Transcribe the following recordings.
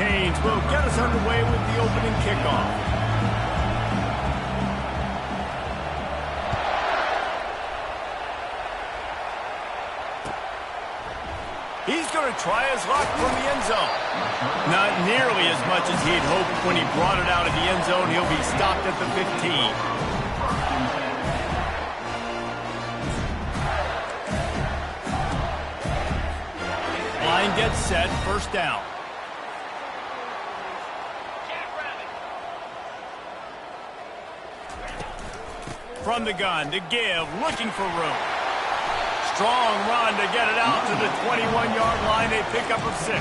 Canes will get us underway with the opening kickoff. He's going to try his luck from the end zone. Not nearly as much as he'd hoped when he brought it out of the end zone. He'll be stopped at the 15. Line gets set, first down. From the gun to give, looking for room. Strong run to get it out to the 21-yard line, a pickup of 6.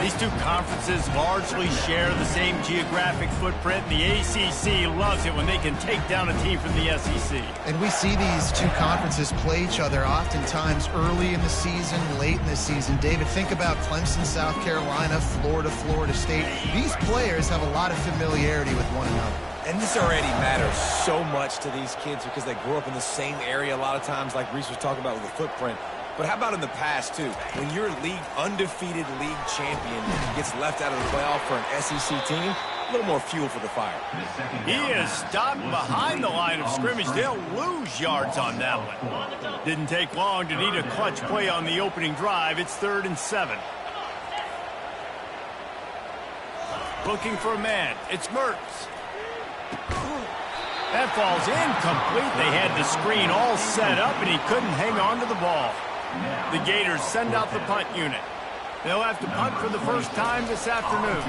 These two conferences largely share the same geographic footprint. The ACC loves it when they can take down a team from the SEC. And we see these two conferences play each other oftentimes early in the season, late in the season. David, think about Clemson, South Carolina, Florida, Florida State. These players have a lot of familiarity with one another. And this already matters so much to these kids because they grew up in the same area a lot of times, like Reese was talking about with the footprint. But how about in the past, too? When your undefeated league champion gets left out of the playoff for an SEC team, a little more fuel for the fire. He is stopped behind the line of scrimmage. They'll lose yards on that one. Didn't take long to need a clutch play on the opening drive. It's 3rd and 7. Looking for a man. It's Mertz. That falls incomplete. They had the screen all set up, and he couldn't hang on to the ball. The Gators send out the punt unit. They'll have to punt for the first time this afternoon.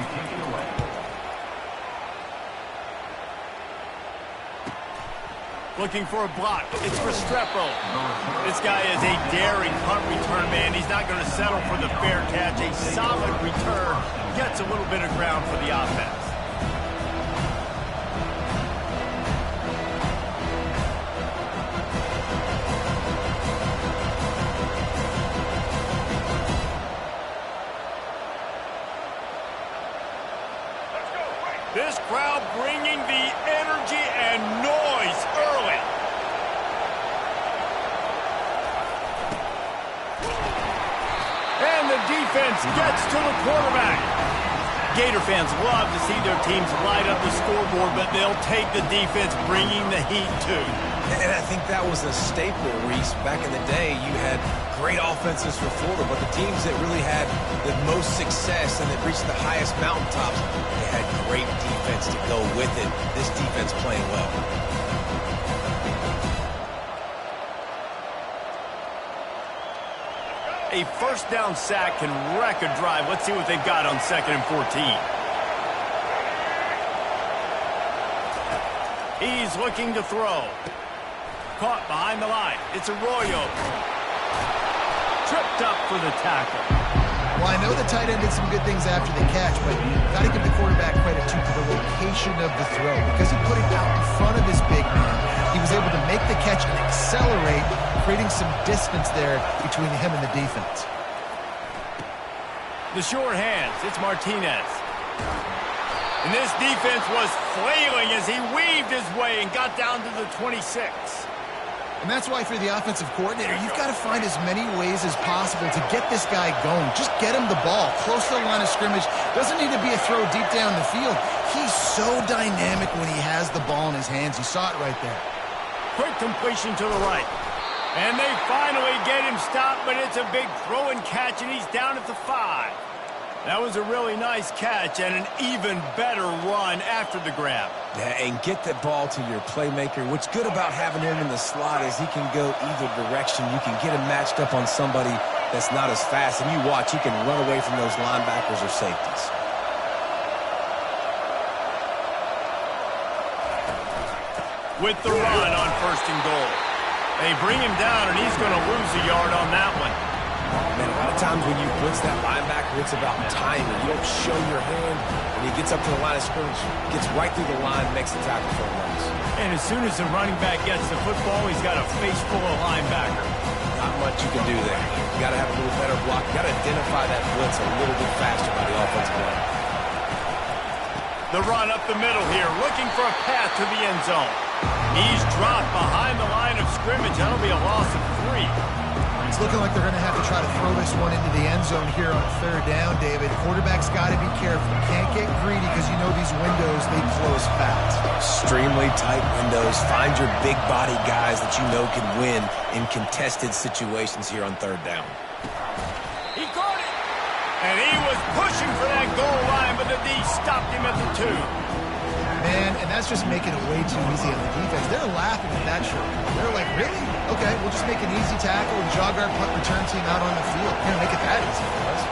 Looking for a block. It's Restrepo. This guy is a daring punt return man. He's not going to settle for the fair catch. A solid return. Gets a little bit of ground for the offense. This crowd bringing the energy and noise early. And the defense gets to the quarterback. Gator fans love to see their teams light up the scoreboard, but they'll take the defense bringing the heat too. And I think that was a staple, Reese. Back in the day, you had great offenses for Florida, but the teams that really had the most success and that reached the highest mountaintops, they had great defense to go with it. This defense playing well. A first down sack can wreck a drive. Let's see what they've got on 2nd and 14. He's looking to throw. Caught behind the line. It's Arroyo. Tripped up for the tackle. Well, I know the tight end did some good things after the catch, but got to give the quarterback credit, too, for the location of the throw. Because he put it out in front of his big man, he was able to make the catch and accelerate, creating some distance there between him and the defense. The sure hands. It's Martinez. And this defense was flailing as he weaved his way and got down to the 26. And that's why for the offensive coordinator, you've got to find as many ways as possible to get this guy going. Just get him the ball close to the line of scrimmage. Doesn't need to be a throw deep down the field. He's so dynamic when he has the ball in his hands. You saw it right there. Quick completion to the right. And they finally get him stopped, but it's a big throw and catch, and he's down at the 5. That was a really nice catch and an even better run after the grab. Yeah, and get the ball to your playmaker. What's good about having him in the slot is he can go either direction. You can get him matched up on somebody that's not as fast, and you watch, he can run away from those linebackers or safeties. With the run on 1st and goal. They bring him down, and he's going to lose a yard on that one. Man, a lot of times when you blitz that linebacker, it's about timing. You don't show your hand. When he gets up to the line of scrimmage, gets right through the line, makes the tackle for a loss. And as soon as the running back gets the football, he's got a face full of linebacker. Not much you can do there. You got to have a little better block. You got to identify that blitz a little bit faster by the offensive line. The run up the middle here, looking for a path to the end zone. He's dropped behind the line of scrimmage. That'll be a loss of 3. It's looking like they're going to have to try to throw this one into the end zone here on 3rd down, David. Quarterback's got to be careful. Can't get greedy because you know these windows, they close fast. Extremely tight windows. Find your big body guys that you know can win in contested situations here on 3rd down. He caught it! And he was pushing for that goal line, but the D stopped him at the 2. Man, and that's just making it way too easy on the defense. They're laughing at that shot. They're like, really? Okay, we'll just make an easy tackle and jog our punt return team out on the field. Can't make it that easy for us.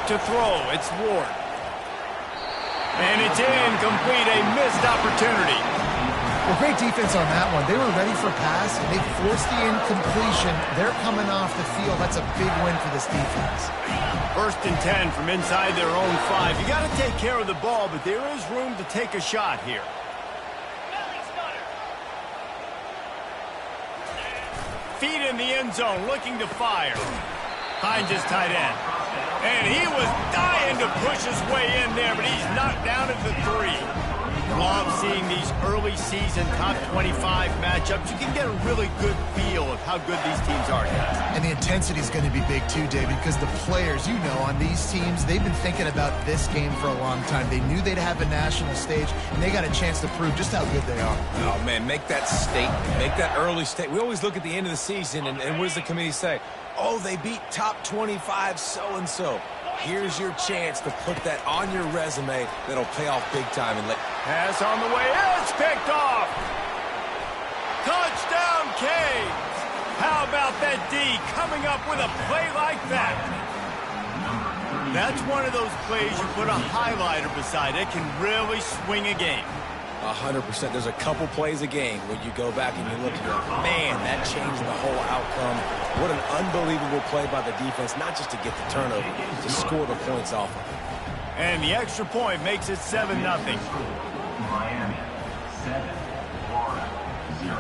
To throw, it's Ward. And it's incomplete, a missed opportunity. Well, great defense on that one. They were ready for pass, and they forced the incompletion. They're coming off the field. That's a big win for this defense. 1st and 10 from inside their own 5. You got to take care of the ball, but there is room to take a shot here. Feet in the end zone, looking to fire. Finds his tight end. And he was dying to push his way in there, but he's knocked down at the 3. Love seeing these early season top 25 matchups. You can get a really good feel of how good these teams are, guys. And the intensity is going to be big too, David, because the players, you know, on these teams, they've been thinking about this game for a long time. They knew they'd have a national stage, and they got a chance to prove just how good they are. Oh, man, make that statement. Make that early statement. We always look at the end of the season, and what does the committee say? Oh, they beat top 25 so-and-so. Here's your chance to put that on your resume that'll pay off big time. And pass on the way. It's picked off. Touchdown, Canes. How about that D coming up with a play like that? That's one of those plays you put a highlighter beside. It can really swing a game. 100%. There's a couple plays a game where you go back and you look and you're like, man, that changed the whole outcome. What an unbelievable play by the defense, not just to get the turnover, to score the points off of it. And the extra point makes it 7-0. Miami, 7, Florida, 0.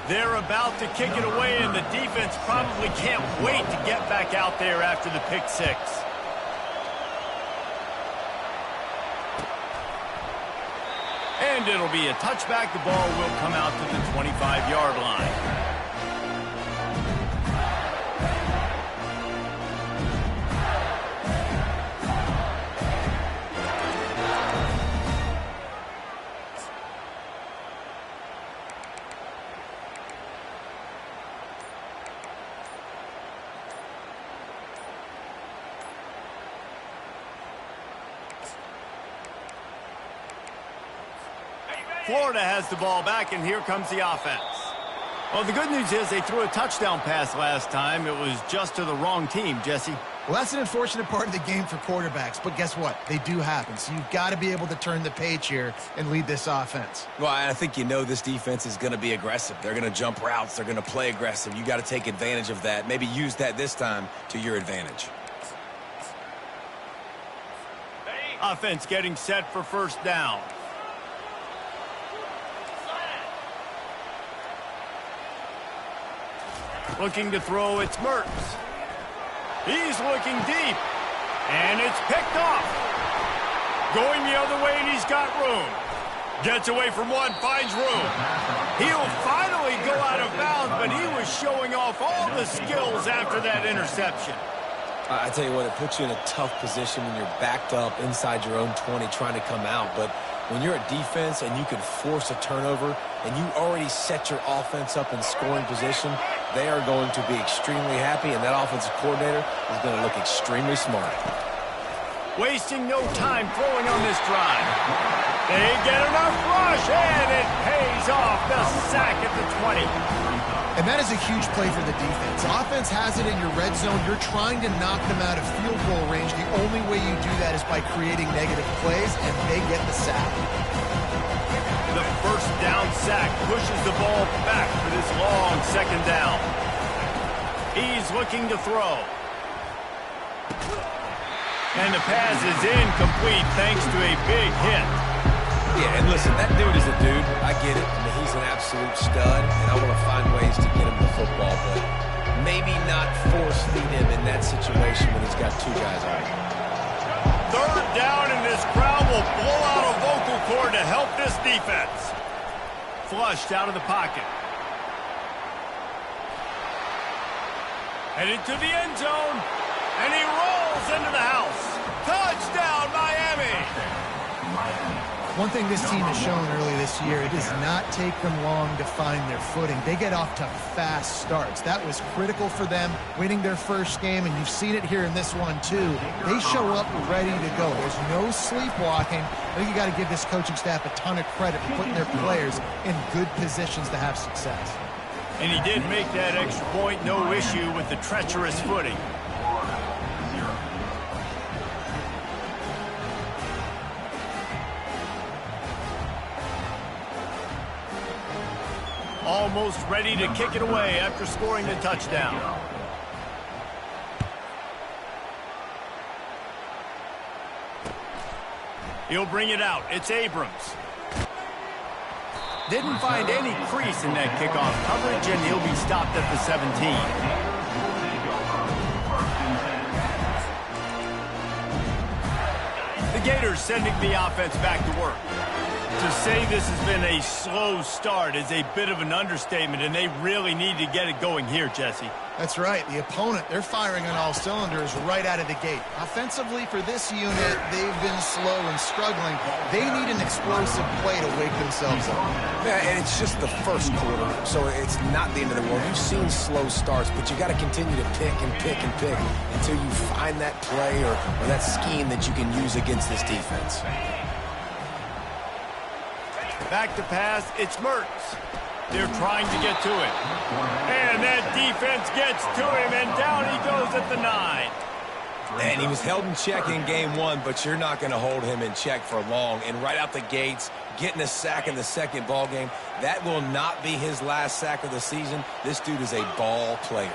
They're about to kick it away, and the defense probably can't wait to get back out there after the pick 6. And it'll be a touchback. The ball will come out to the 25-yard line. Florida has the ball back, and here comes the offense. Well, the good news is they threw a touchdown pass last time. It was just to the wrong team, Jesse. Well, that's an unfortunate part of the game for quarterbacks, but guess what? They do happen, so you've got to be able to turn the page here and lead this offense. Well, I think you know this defense is going to be aggressive. They're going to jump routes. They're going to play aggressive. You got to take advantage of that. Maybe use that this time to your advantage. Offense getting set for 1st down. Looking to throw, it's Mertz. He's looking deep, and it's picked off. Going the other way, and he's got room. Gets away from one, finds room. He'll finally go out of bounds, but he was showing off all the skills after that interception. I tell you what, it puts you in a tough position when you're backed up inside your own 20 trying to come out, but when you're a defense and you can force a turnover and you already set your offense up in scoring position, they are going to be extremely happy, and that offensive coordinator is going to look extremely smart. Wasting no time throwing on this drive. They get enough rush, and it pays off. The sack at the 20. And that is a huge play for the defense. Offense has it in your red zone. You're trying to knock them out of field goal range. The only way you do that is by creating negative plays, and they get the sack. The 1st down sack pushes the ball back for this long 2nd down. He's looking to throw. And the pass is incomplete thanks to a big hit. Yeah, and listen, that dude is a dude. I get it. I mean, he's an absolute stud, and I want to find ways to get him the football, but maybe not force feed him in that situation when he's got two guys on him. Third down, and this crowd will blow out a vocal cord to help this defense. Flushed out of the pocket. Headed to the end zone, and he rolls into the house. Touchdown, Miami! One thing this team has shown early this year, it does not take them long to find their footing. They get off to fast starts. That was critical for them, winning their first game, and you've seen it here in this one too. They show up ready to go. There's no sleepwalking. I think you got to give this coaching staff a ton of credit for putting their players in good positions to have success. And he did make that extra point, no issue with the treacherous footing. Almost ready to kick it away after scoring the touchdown. He'll bring it out. It's Abrams. Didn't find any crease in that kickoff coverage, and he'll be stopped at the 17. The Gators sending the offense back to work. To say this has been a slow start is a bit of an understatement, and they really need to get it going here, Jesse. That's right. The opponent, they're firing on all cylinders right out of the gate. Offensively, for this unit, they've been slow and struggling. They need an explosive play to wake themselves up. Yeah, and it's just the first quarter, so it's not the end of the world. You've seen slow starts, but you got to continue to pick and pick and pick until you find that play or that scheme that you can use against this defense. Back to pass, it's Mertz. They're trying to get to him. And that defense gets to him, and down he goes at the 9. And he was held in check in game one, but you're not going to hold him in check for long. And right out the gates, getting a sack in the second ball game, that will not be his last sack of the season. This dude is a ball player.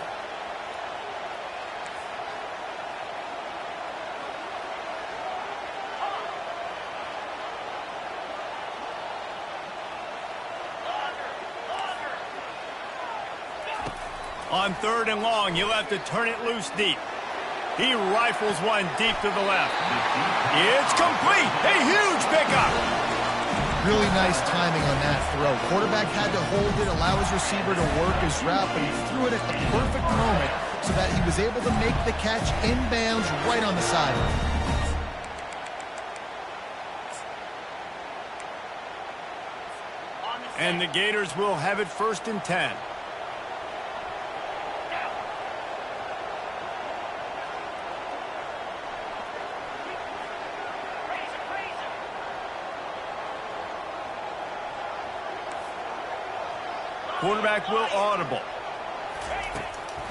On third and long, he'll have to turn it loose deep. He rifles one deep to the left. It's complete. A huge pickup. Really nice timing on that throw. Quarterback had to hold it, allow his receiver to work his route, but he threw it at the perfect moment so that he was able to make the catch inbounds right on the sideline. And the Gators will have it 1st and 10. Quarterback will audible.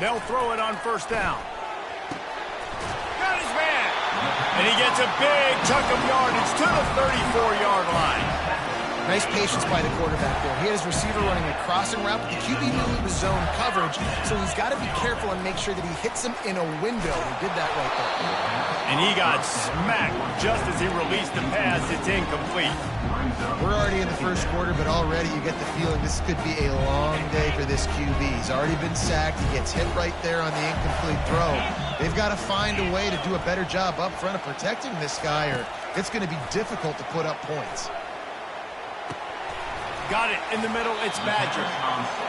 They'll throw it on 1st down. Got his man. And he gets a big chunk of yardage to the 34-yard line. Nice patience by the quarterback there. He had his receiver running a crossing route, but the QB knew it was zone coverage, so he's got to be careful and make sure that he hits him in a window. He did that right there. And he got smacked just as he released the pass. It's incomplete. We're already in the first quarter, but already you get the feeling this could be a long day for this QB. He's already been sacked. He gets hit right there on the incomplete throw. They've got to find a way to do a better job up front of protecting this guy, or it's going to be difficult to put up points. Got it in the middle. It's Badger.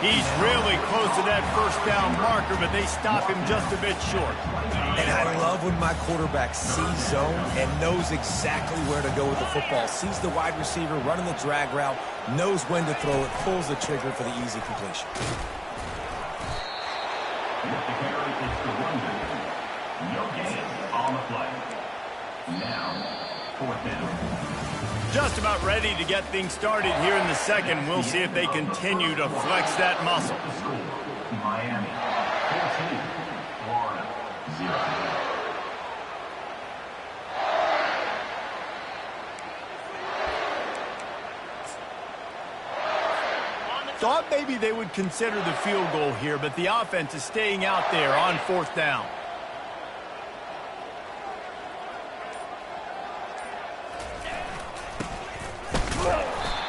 He's really close to that 1st down marker, but they stop him just a bit short. And I love when my quarterback sees zone and knows exactly where to go with the football. Sees the wide receiver running the drag route, knows when to throw it, pulls the trigger for the easy completion. With the carry, it's the run game. No gain on the play. Now, 4th down. Just about ready to get things started here in the second. We'll see if they continue to flex that muscle. Miami, 14, Florida, 0. Thought maybe they would consider the field goal here, but the offense is staying out there on 4th down.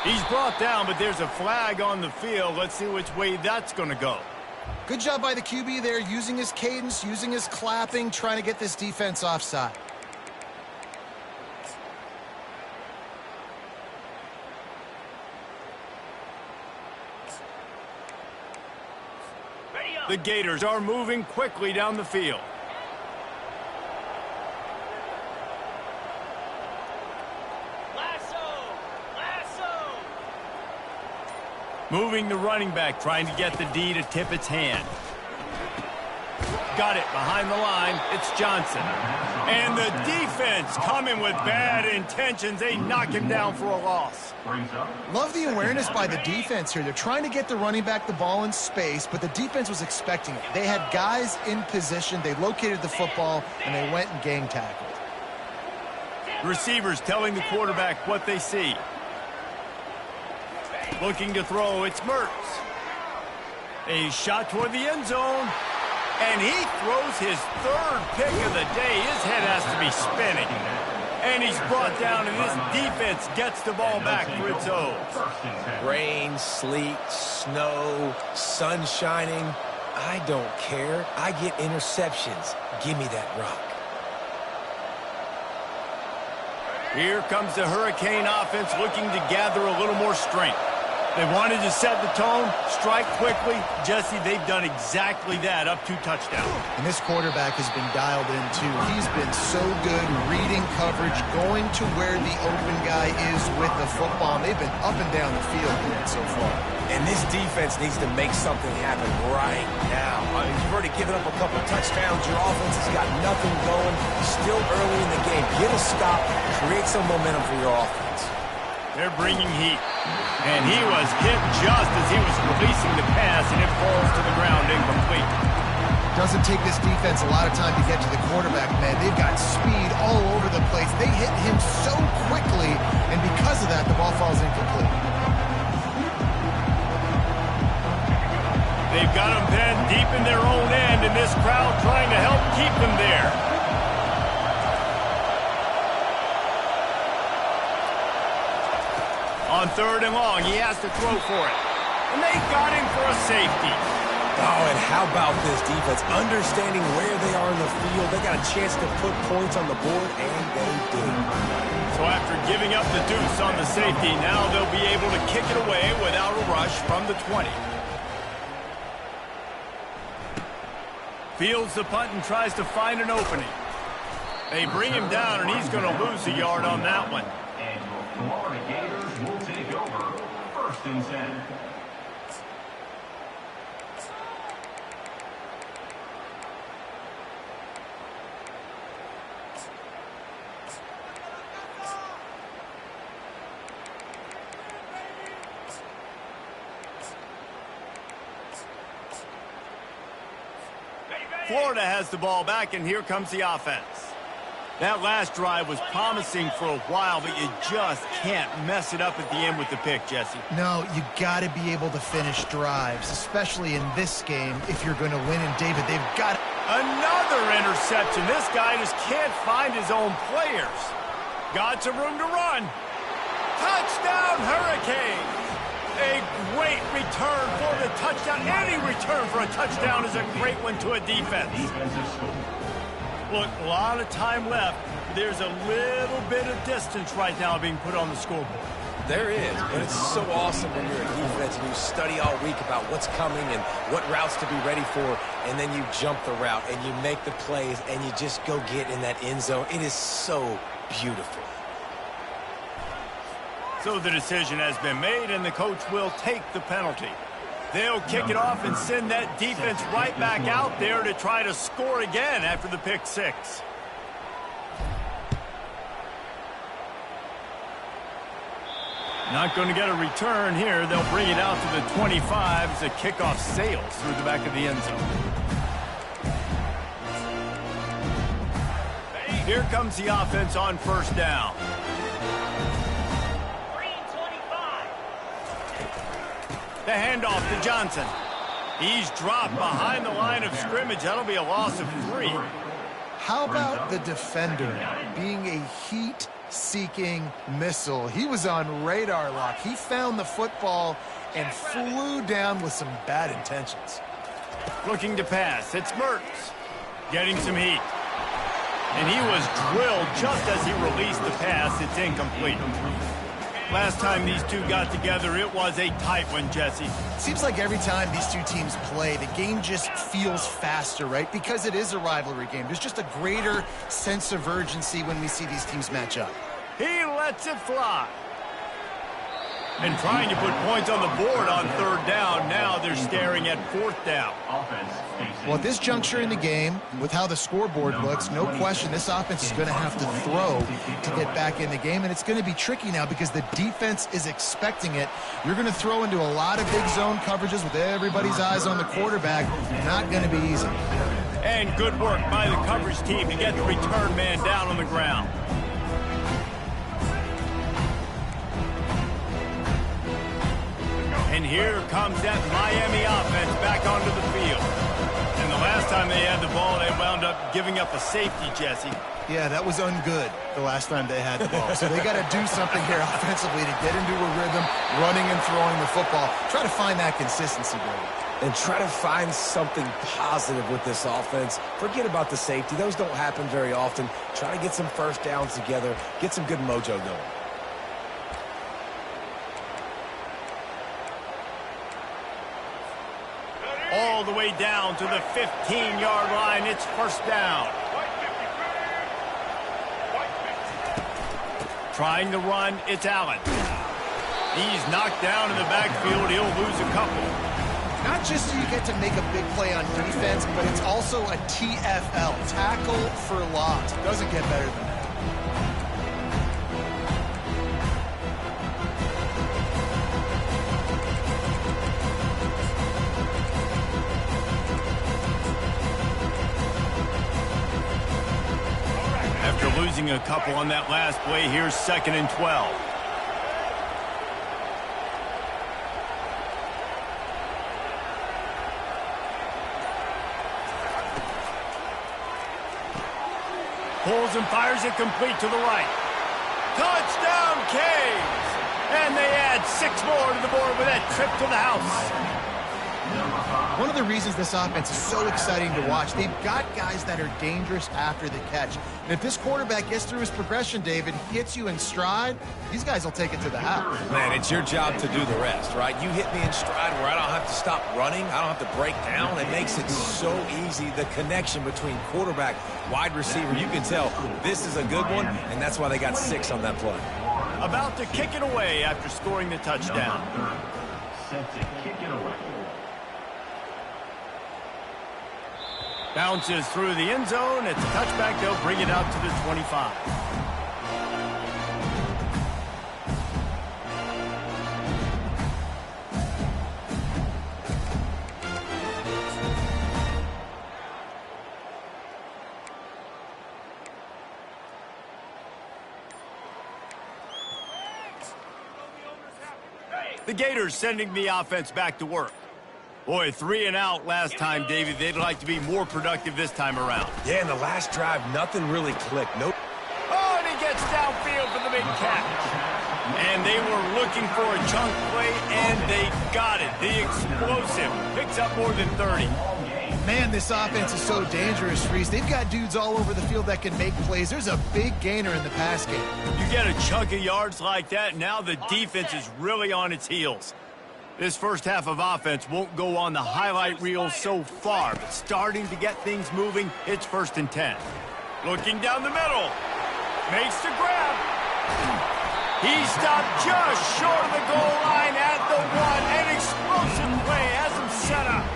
He's brought down, but there's a flag on the field. Let's see which way that's going to go. Good job by the QB there, using his cadence, using his clapping, trying to get this defense offside. The Gators are moving quickly down the field. Moving the running back, trying to get the D to tip its hand. Got it behind the line. It's Johnson. And the defense coming with bad intentions. They knock him down for a loss. Love the awareness by the defense here. They're trying to get the running back the ball in space, but the defense was expecting it. They had guys in position. They located the football, and they went and gang tackled. Receivers telling the quarterback what they see. Looking to throw, it's Mertz. A shot toward the end zone. And he throws his third pick of the day. His head has to be spinning. And he's brought down, and this defense gets the ball back for its own. Rain, sleet, snow, sun shining. I don't care. I get interceptions. Give me that rock. Here comes the Hurricane offense looking to gather a little more strength. They wanted to set the tone, strike quickly. Jesse, they've done exactly that, up 2 touchdowns. And this quarterback has been dialed in, too. He's been so good reading coverage, going to where the open guy is with the football. And they've been up and down the field so far. And this defense needs to make something happen right now. You've already given up a couple touchdowns. Your offense has got nothing going. Still early in the game. Get a stop. Create some momentum for your offense. They're bringing heat. And he was hit just as he was releasing the pass, and it falls to the ground incomplete. Doesn't take this defense a lot of time to get to the quarterback, man. They've got speed all over the place. They hit him so quickly, and because of that, the ball falls incomplete. They've got him pinned deep in their own end, and this crowd trying to help keep them there. On 3rd and long, he has to throw for it. And they got him for a safety. Oh, and how about this defense? Understanding where they are in the field. They got a chance to put points on the board, and they did. So after giving up the deuce on the safety, now they'll be able to kick it away without a rush from the 20. Fields the punt and tries to find an opening. They bring him down, and he's going to lose a yard on that one. And your Florida Gators will take over 1st and 10. Florida has the ball back, and here comes the offense. That last drive was promising for a while, but you just can't mess it up at the end with the pick, Jesse. No, you got to be able to finish drives, especially in this game if you're going to win. And, David, they've got another interception. This guy just can't find his own players. Got some room to run. Touchdown, Hurricane. A great return for the touchdown. Any return for a touchdown is a great one to a defense. Look, a lot of time left. There's a little bit of distance right now being put on the scoreboard. There is, but it's so awesome when you're a defense and you study all week about what's coming and what routes to be ready for, and then you jump the route and you make the plays and you just go get in that end zone. It is so beautiful. So the decision has been made, and the coach will take the penalty. They'll kick it off and send that defense right back out there to try to score again after the pick six. Not going to get a return here. They'll bring it out to the 25 as the kickoff sails through the back of the end zone. Here comes the offense on first down. The handoff to Johnson. He's dropped behind the line of scrimmage. That'll be a loss of 3. How about the defender being a heat-seeking missile? He was on radar lock. He found the football and flew down with some bad intentions. Looking to pass. It's Mertz. Getting some heat. And he was drilled just as he released the pass. It's incomplete. Last time these two got together, it was a tight one, Jesse. Seems like every time these two teams play, the game just feels faster, right? Because it is a rivalry game. There's just a greater sense of urgency when we see these teams match up. He lets it fly. And trying to put points on the board on third down. Now they're staring at fourth down. Well, at this juncture in the game, with how the scoreboard looks, no question this offense is going to have to throw to get back in the game, and it's going to be tricky now because the defense is expecting it. You're going to throw into a lot of big zone coverages with everybody's eyes on the quarterback. Not going to be easy. And good work by the coverage team to get the return man down on the ground. And here comes that Miami offense back onto the field. And the last time they had the ball, they wound up giving up a safety, Jesse. Yeah, that was ungood the last time they had the ball. So they got to do something here offensively to get into a rhythm, running and throwing the football. Try to find that consistency, Brady. And try to find something positive with this offense. Forget about the safety. Those don't happen very often. Try to get some first downs together, get some good mojo going. All the way down to the 15-yard line. It's first down. Trying to run, it's Allen. He's knocked down in the backfield. He'll lose a couple. Not just so you get to make a big play on defense, but it's also a TFL, tackle for loss. Doesn't get better than that. After losing a couple on that last play, here's 2nd and 12. Pulls and fires it complete to the right. Touchdown, Caves! And they add 6 more to the board with that trip to the house. One of the reasons this offense is so exciting to watch, they've got guys that are dangerous after the catch. And if this quarterback gets through his progression, David, hits you in stride, these guys will take it to the house. Man, it's your job to do the rest, right? You hit me in stride where I don't have to stop running. I don't have to break down. It makes it so easy, the connection between quarterback, wide receiver. You can tell this is a good one, and that's why they got 6 on that play. About to kick it away after scoring the touchdown. Set to kick it away. Bounces through the end zone. It's a touchback. They'll bring it out to the 25. The Gators sending the offense back to work. Boy, 3 and out last time, David. They'd like to be more productive this time around. Yeah, in the last drive, nothing really clicked. Nope. Oh, and he gets downfield for the big catch. And they were looking for a chunk play, and they got it. The explosive picks up more than 30. Man, this offense is so dangerous, Reese. They've got dudes all over the field that can make plays. There's a big gainer in the pass game. You get a chunk of yards like that, now the defense is really on its heels. This first half of offense won't go on the highlight reel so far, but starting to get things moving, it's 1st and 10. Looking down the middle. Makes the grab. He stopped just short of the goal line at the 1. An explosive play has him set up.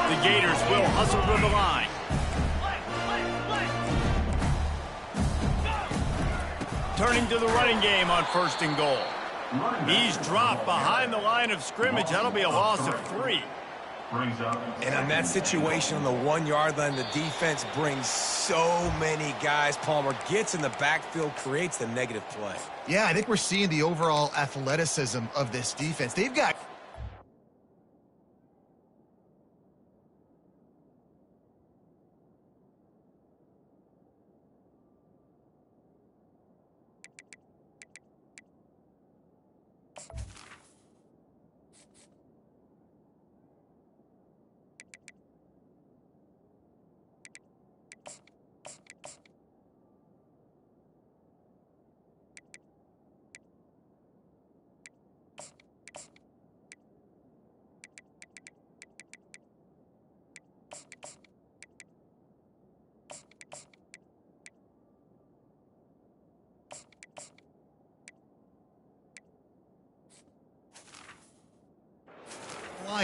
The Gators will hustle to the line. Turning to the running game on 1st and goal. He's dropped behind the line of scrimmage. That'll be a loss of 3. And in that situation on the 1-yard line, the defense brings so many guys. Palmer gets in the backfield, creates the negative play. Yeah, I think we're seeing the overall athleticism of this defense. They've got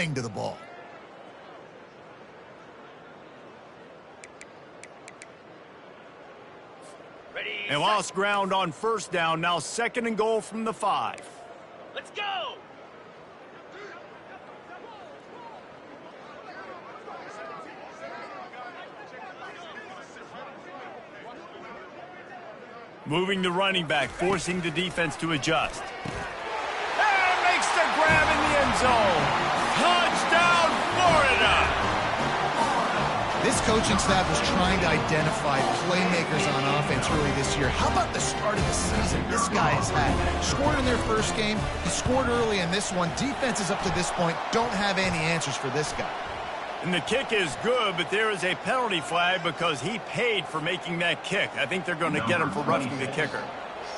flying to the ball. They lost ground on first down. Now 2nd and goal from the 5. Let's go! Moving the running back, forcing the defense to adjust. And makes the grab in the end zone. Touchdown, Florida! This coaching staff was trying to identify playmakers on offense early this year. How about the start of the season this guy has had? Scored in their first game. He scored early in this one. Defenses up to this point don't have any answers for this guy. And the kick is good, but there is a penalty flag because he paid for making that kick. I think they're going to get him for roughing the kicker.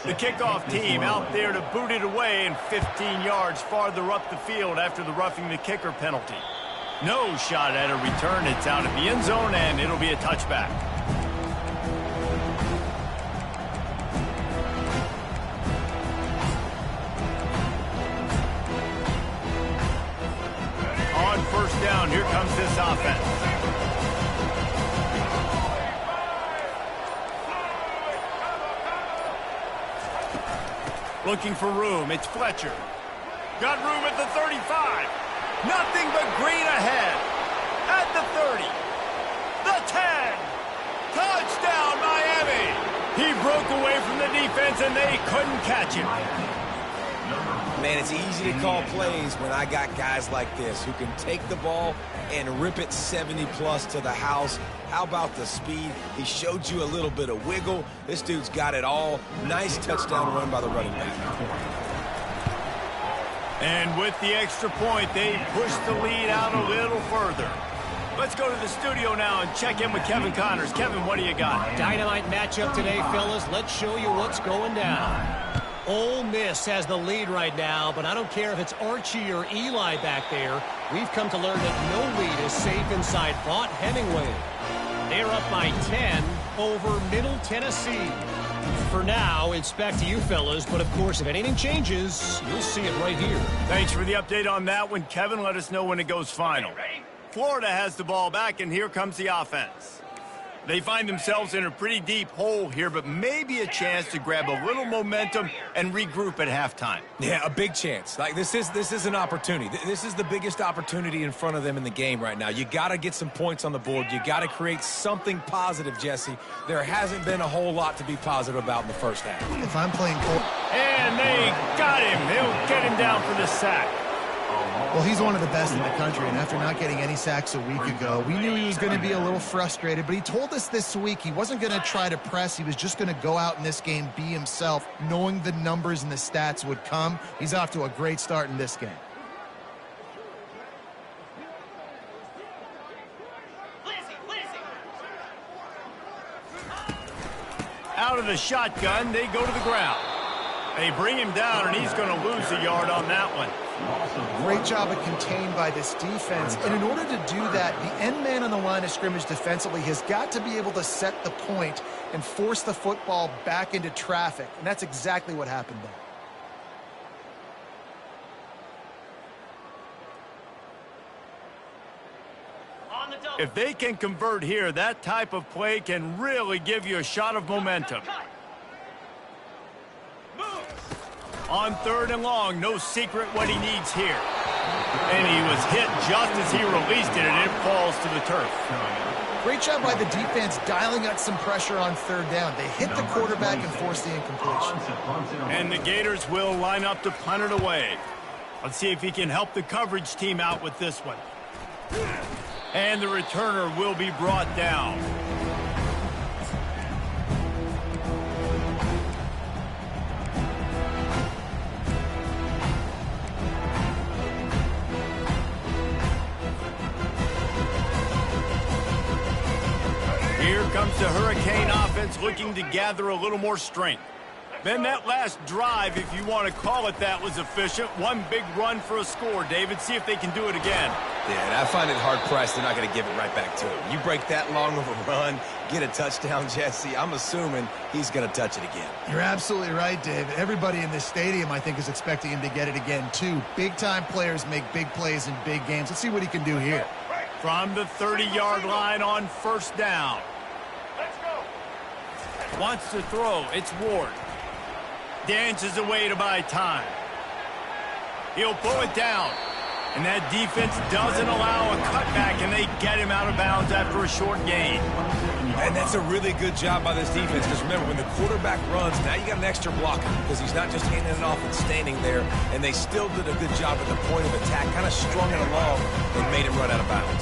The kickoff team out there to boot it away and 15 yards farther up the field after the roughing the kicker penalty. No shot at a return. It's out of the end zone, and it'll be a touchback. On first down, here comes this offense. Looking for room. It's Fletcher. Got room at the 35. Nothing but green ahead. At the 30. The 10. Touchdown, Miami. He broke away from the defense, and they couldn't catch him. Man, it's easy to call plays when I got guys like this who can take the ball and rip it 70-plus to the house. How about the speed? He showed you a little bit of wiggle. This dude's got it all. Nice touchdown run by the running back. And with the extra point, they push the lead out a little further. Let's go to the studio now and check in with Kevin Connors. Kevin, what do you got? Dynamite matchup today, fellas. Let's show you what's going down. Ole Miss has the lead right now, but I don't care if it's Archie or Eli back there. We've come to learn that no lead is safe inside Vaught Hemingway. They're up by 10 over Middle Tennessee. For now, it's back to you, fellas, but of course, if anything changes, you'll see it right here. Thanks for the update on that one, Kevin. Let us know when it goes final. Florida has the ball back, and here comes the offense. They find themselves in a pretty deep hole here, but maybe a chance to grab a little momentum and regroup at halftime. Yeah, a big chance. Like this is an opportunity. This is the biggest opportunity in front of them in the game right now. You got to get some points on the board. You got to create something positive, Jesse. There hasn't been a whole lot to be positive about in the first half. If I'm playing Cole. And they got him. They'll get him down for the sack. Well, he's one of the best in the country, and after not getting any sacks a week ago, we knew he was going to be a little frustrated, but he told us this week he wasn't going to try to press. He was just going to go out in this game, be himself, knowing the numbers and the stats would come. He's off to a great start in this game. Out of the shotgun, they go to the ground. They bring him down, and he's going to lose a yard on that one. Great job of contained by this defense. And in order to do that, the end man on the line of scrimmage defensively has got to be able to set the point and force the football back into traffic. And that's exactly what happened there. If they can convert here, that type of play can really give you a shot of momentum. On 3rd and long, no secret what he needs here. And he was hit just as he released it, and it falls to the turf. Great job by the defense dialing up some pressure on 3rd down. They hit the quarterback and forced the incompletion. And the Gators will line up to punt it away. Let's see if he can help the coverage team out with this one. And the returner will be brought down. Here comes the Hurricane offense looking to gather a little more strength. Then that last drive, if you want to call it that, was efficient. One big run for a score, David. See if they can do it again. Yeah, and I find it hard-pressed they're not going to give it right back to him. You break that long of a run, get a touchdown, Jesse, I'm assuming he's going to touch it again. You're absolutely right, David. Everybody in this stadium, I think, is expecting him to get it again, too. Big-time players make big plays in big games. Let's see what he can do here. From the 30-yard line on first down. Let's go. Wants to throw. It's Ward. Dances away to buy time. He'll pull it down. And that defense doesn't allow a cutback, and they get him out of bounds after a short gain. And that's a really good job by this defense, because remember, when the quarterback runs, now you got an extra blocker, because he's not just handing it off and standing there, and they still did a good job at the point of attack, kind of strung it along and made him run out of bounds.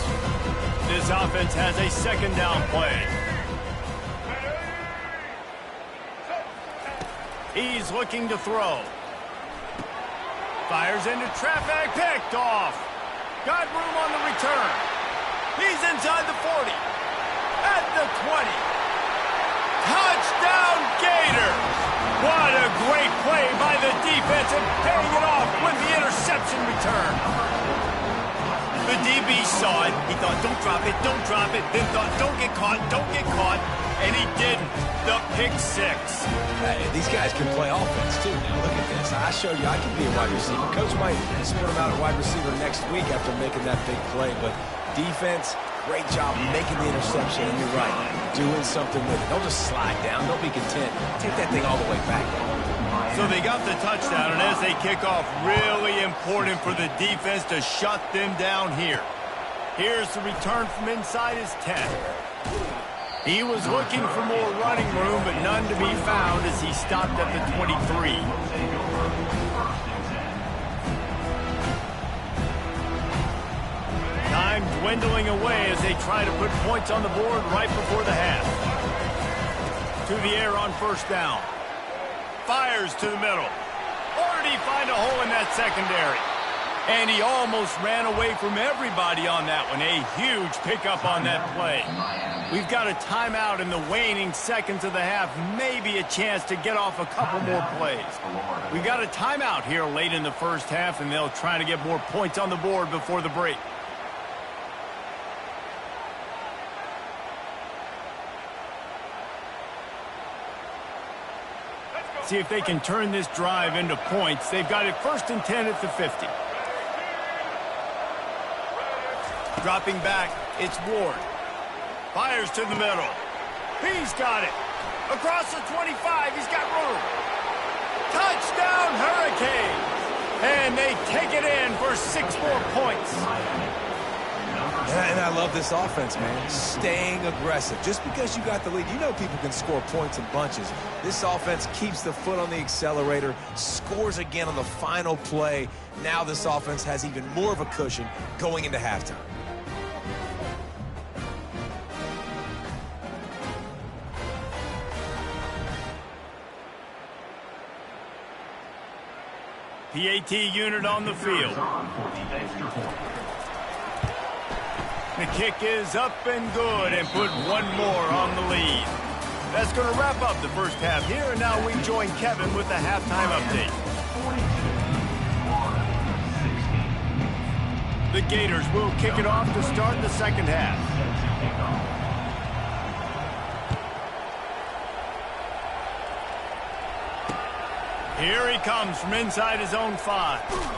This offense has a second down play. He's looking to throw. Fires into traffic, picked off. Got room on the return. He's inside the 40. At the 20. Touchdown Gators! What a great play by the defense and paying it off with the interception return. The DB saw it. He thought, don't drop it, don't drop it. Then thought, don't get caught, don't get caught. And he didn't. The pick six. Hey, these guys can play offense, too. Now, look at this. I showed you I can be a wide receiver. Coach might split him out at wide receiver next week after making that big play. But defense, great job making the interception. And you're right, doing something with it. Don't just slide down. Don't be content. Take that thing all the way back. So they got the touchdown, and as they kick off, really important for the defense to shut them down here. Here's the return from inside his 10. He was looking for more running room, but none to be found as he stopped at the 23. Time dwindling away as they try to put points on the board right before the half. To the air on first down. Fires to the middle. Or did he find a hole in that secondary? And he almost ran away from everybody on that one. A huge pickup on that play. We've got a timeout in the waning seconds of the half. Maybe a chance to get off a couple more plays. We've got a timeout here late in the first half, and they'll try to get more points on the board before the break. See if they can turn this drive into points. They've got it 1st and 10 at the 50. Dropping back, it's Ward. Fires to the middle. He's got it. Across the 25, he's got room. Touchdown, Hurricanes! And they take it in for 6 more points. And I love this offense, man. Staying aggressive. Just because you got the lead, you know people can score points in bunches. This offense keeps the foot on the accelerator, scores again on the final play. Now this offense has even more of a cushion going into halftime. PAT unit on the field. The kick is up and good and put one more on the lead. That's going to wrap up the first half here, and now we join Kevin with the halftime update. The Gators will kick it off to start the second half. Here he comes from inside his own 5.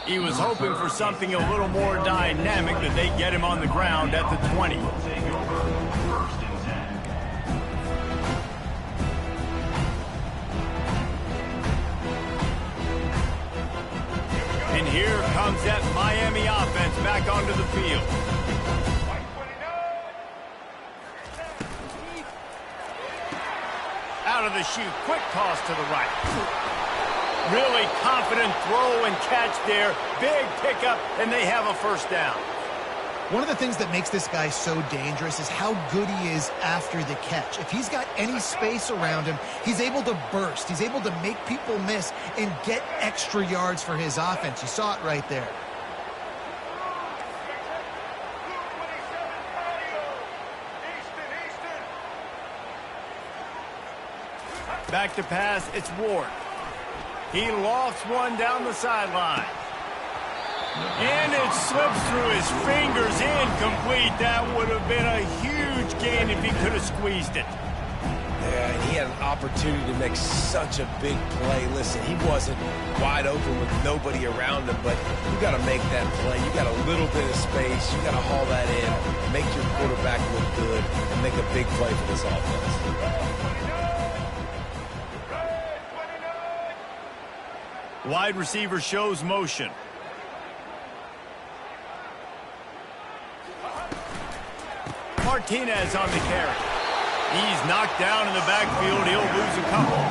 He was hoping for something a little more dynamic, but they get him on the ground at the 20. And here comes that Miami offense back onto the field. Out of the chute, quick toss to the right. Really confident throw and catch there. Big pickup, and they have a first down. One of the things that makes this guy so dangerous is how good he is after the catch. If he's got any space around him, he's able to burst. He's able to make people miss and get extra yards for his offense. You saw it right there. Back to pass, it's Ward. He lofts one down the sideline. And it slips through his fingers, incomplete. That would have been a huge gain if he could have squeezed it. Yeah, and he had an opportunity to make such a big play. Listen, he wasn't wide open with nobody around him, but you got to make that play. You got a little bit of space. You got to haul that in, make your quarterback look good, and make a big play for this offense. Wide receiver shows motion. Martinez on the carry. He's knocked down in the backfield. He'll lose a couple.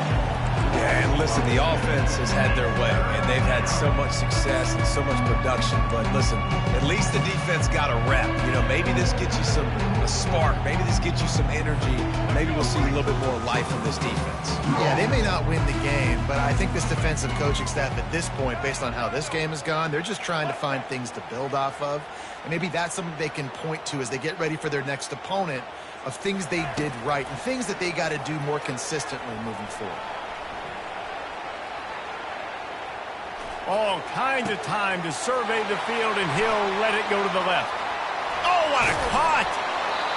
Yeah, and listen, the offense has had their way, and they've had so much success and so much production. But listen, at least the defense got a rep. You know, maybe this gets you a spark. Maybe this gets you some energy. Maybe we'll see a little bit more life from this defense. Yeah, they may not win the game, but I think this defensive coaching staff at this point, based on how this game has gone, they're just trying to find things to build off of. And maybe that's something they can point to as they get ready for their next opponent, of things they did right and things that they got to do more consistently moving forward. All kinds of time to survey the field, and he'll let it go to the left. Oh, what a cut!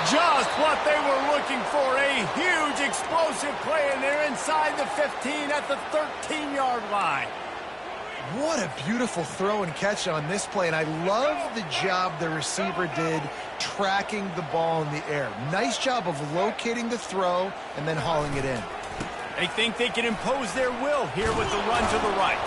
Just what they were looking for. A huge explosive play, and they're inside the 15 at the 13-yard line. What a beautiful throw and catch on this play, and I love the job the receiver did tracking the ball in the air. Nice job of locating the throw and then hauling it in. They think they can impose their will here with the run to the right.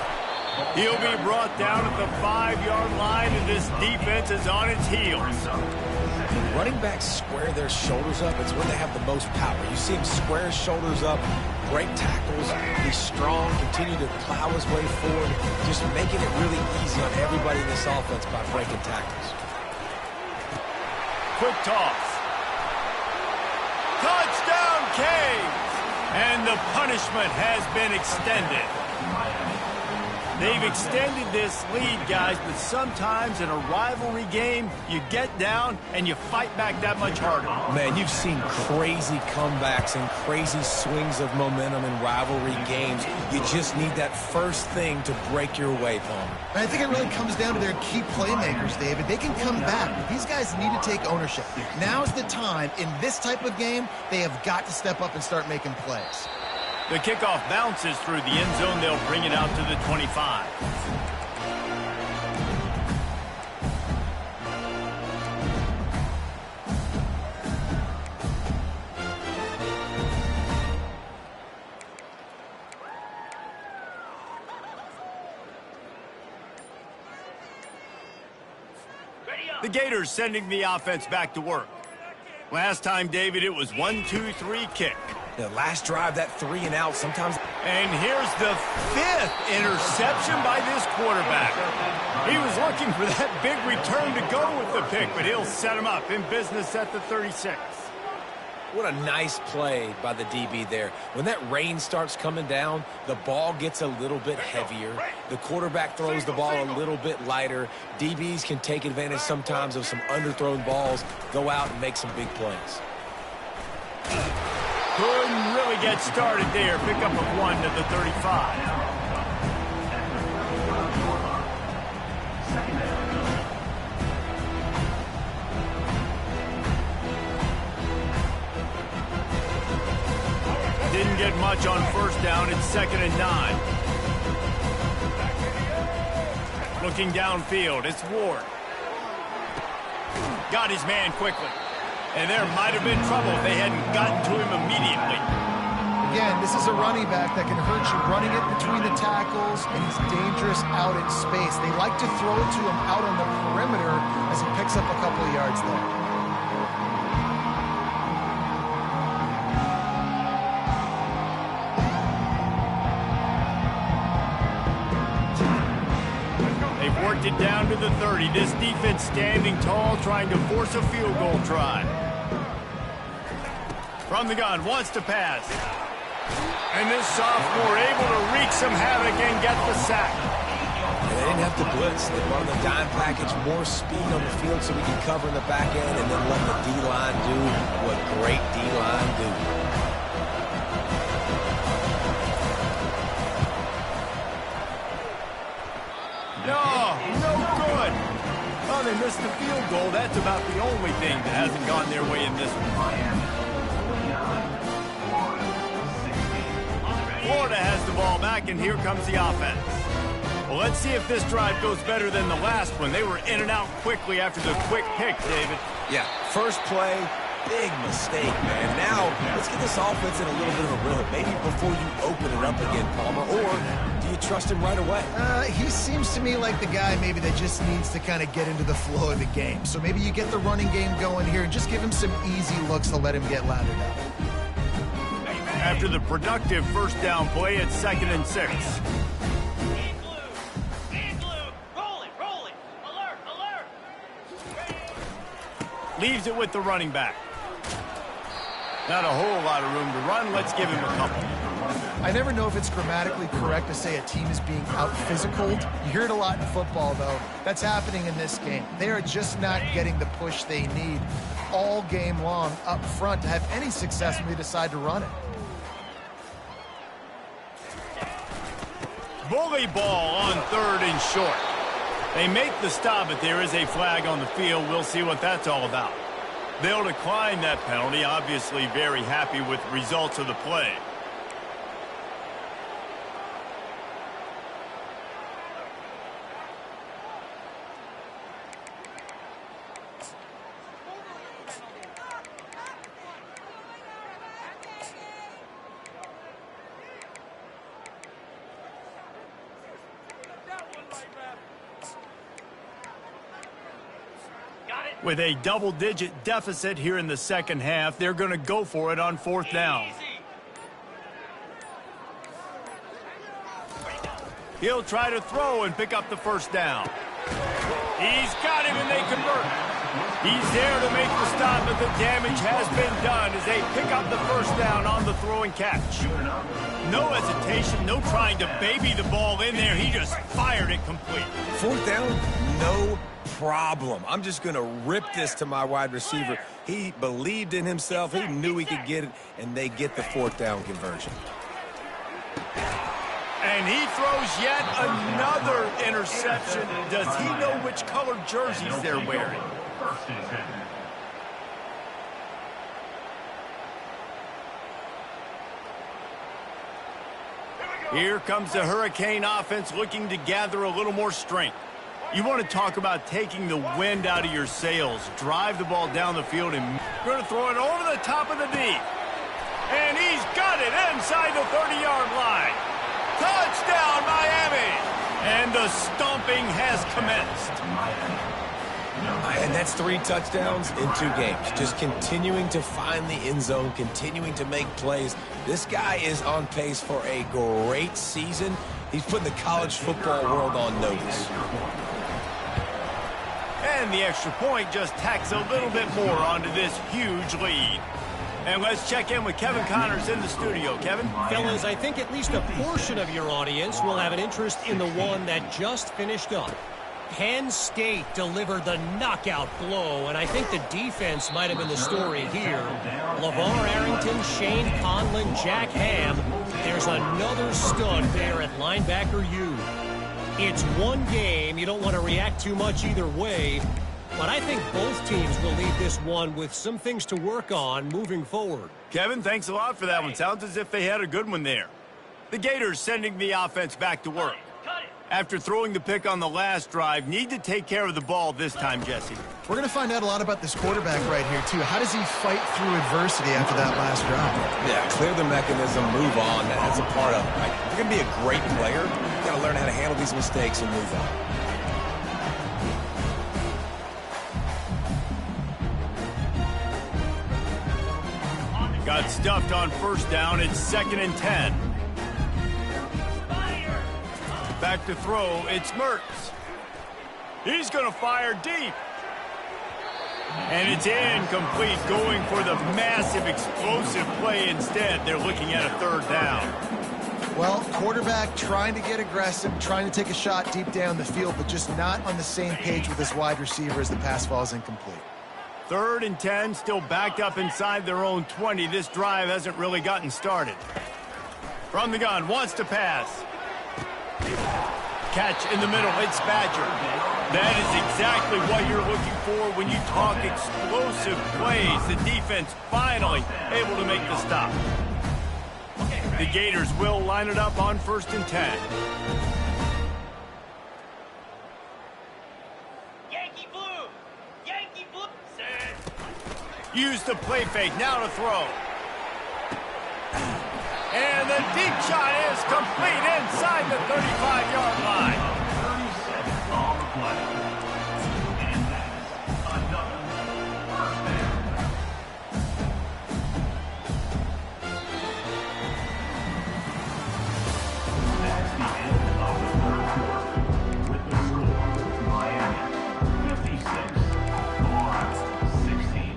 He'll be brought down at the 5-yard line, and this defense is on its heels. When running backs square their shoulders up, it's when they have the most power. You see him square his shoulders up, break tackles, be strong, continue to plow his way forward, just making it really easy on everybody in this offense by breaking tackles. Quick toss. Touchdown, Canes! And the punishment has been extended. They've extended this lead, guys, but sometimes in a rivalry game, you get down and you fight back that much harder. Man, you've seen crazy comebacks and crazy swings of momentum in rivalry games. You just need that first thing to break your way, Palmer. I think it really comes down to their key playmakers, David. They can come back, but these guys need to take ownership. Now's the time. In this type of game, they have got to step up and start making plays. The kickoff bounces through the end zone. They'll bring it out to the 25. The Gators sending the offense back to work. Last time, David, it was 1-2-3 kick. The last drive, that 3 and out, sometimes. And here's the 5th interception by this quarterback. He was looking for that big return to go with the pick, but he'll set him up in business at the 36. What a nice play by the DB there. When that rain starts coming down, the ball gets a little bit heavier. The quarterback throws the ball a little bit lighter. DBs can take advantage sometimes of some underthrown balls, go out and make some big plays. Couldn't really get started there. Pick up of 1 to the 35. Didn't get much on first down. It's 2nd and 9. Looking downfield, it's Ward. Got his man quickly. And there might have been trouble if they hadn't gotten to him immediately. Again, this is a running back that can hurt you running it between the tackles, and he's dangerous out in space. They like to throw it to him out on the perimeter as he picks up a couple of yards there. They've worked it down to the 30. This defense standing tall, trying to force a field goal try. From the gun, wants to pass. And this sophomore able to wreak some havoc and get the sack. They didn't have to blitz. They run the dime package, more speed on the field so we can cover in the back end and then let the D-line do what great D-line do. No good. they missed the field goal. That's about the only thing that hasn't gone their way in this one. Florida has the ball back, and here comes the offense. Well, let's see if this drive goes better than the last one. They were in and out quickly after the quick pick, David. Yeah, first play, big mistake, man. Now, let's get this offense in a little bit of a rhythm. Maybe before you open it up again, Palmer, or do you trust him right away? He seems to me like the guy maybe that just needs to kind of get into the flow of the game. So maybe you get the running game going here and just give him some easy looks to let him get lathered up. After the productive first down play, it's 2nd and 6. Leaves it with the running back. Not a whole lot of room to run. Let's give him a couple. I never know if it's grammatically correct to say a team is being out-physicaled. You hear it a lot in football, though. That's happening in this game. They are just not getting the push they need all game long up front to have any success when they decide to run it. Bully ball on 3rd and short. They make the stop, but there is a flag on the field. We'll see what that's all about. They'll decline that penalty, obviously very happy with the results of the play. With a double-digit deficit here in the second half, they're going to go for it on 4th down. He'll try to throw and pick up the first down. He's got him, and they convert. He's there to make the stop, but the damage has been done as they pick up the first down on the throw and catch. No hesitation, no trying to baby the ball in there. He just fired it complete. 4th down, no problem. I'm just going to rip this to my wide receiver. He believed in himself. He knew he could get it, and they get the 4th down conversion. And he throws yet another interception. Does he know which colored jerseys they're wearing? Here comes the Hurricane offense looking to gather a little more strength. You want to talk about taking the wind out of your sails. Drive the ball down the field and going to throw it over the top of the D. And he's got it inside the 30-yard line. Touchdown, Miami! And the stomping has commenced. And that's 3 touchdowns in 2 games. Just continuing to find the end zone, continuing to make plays. This guy is on pace for a great season. He's putting the college football world on notice. And the extra point just tacks a little bit more onto this huge lead. And let's check in with Kevin Connors in the studio. Kevin? Fellas, I think at least a portion of your audience will have an interest in the one that just finished up. Penn State delivered the knockout blow, and I think the defense might have been the story here. LeVar Arrington, Shane Conlon, Jack Ham. There's another stud there at linebacker U. It's one game. You don't want to react too much either way. But I think both teams will leave this one with some things to work on moving forward. Kevin, thanks a lot for that one. Sounds as if they had a good one there. The Gators sending the offense back to work. After throwing the pick on the last drive, need to take care of the ball this time, Jesse. We're going to find out a lot about this quarterback right here, too. How does he fight through adversity after that last drive? Yeah, clear the mechanism, move on. That's a part of it, right? If you're going to be a great player, you've got to learn how to handle these mistakes and move on. Got stuffed on first down. It's 2nd and 10. Back to throw. It's Mertz. He's going to fire deep. And it's incomplete, going for the massive explosive play instead. They're looking at a 3rd down. Well, quarterback trying to get aggressive, trying to take a shot deep down the field, but just not on the same page with his wide receiver as the pass falls incomplete. 3rd and 10, still backed up inside their own 20. This drive hasn't really gotten started. From the gun, wants to pass. catch in the middle. It's Badger. That is exactly what you're looking for when you talk explosive plays. The defense finally able to make the stop. The Gators will line it up on 1st and 10. Yankee blue! Yankee blue! Set. Use the play fake. Now to throw. And the deep shot is complete inside the 35-yard line. 30 seconds on the play. And that's another first down. That's the end of the third quarter. With the score, Miami 56, Florida 16.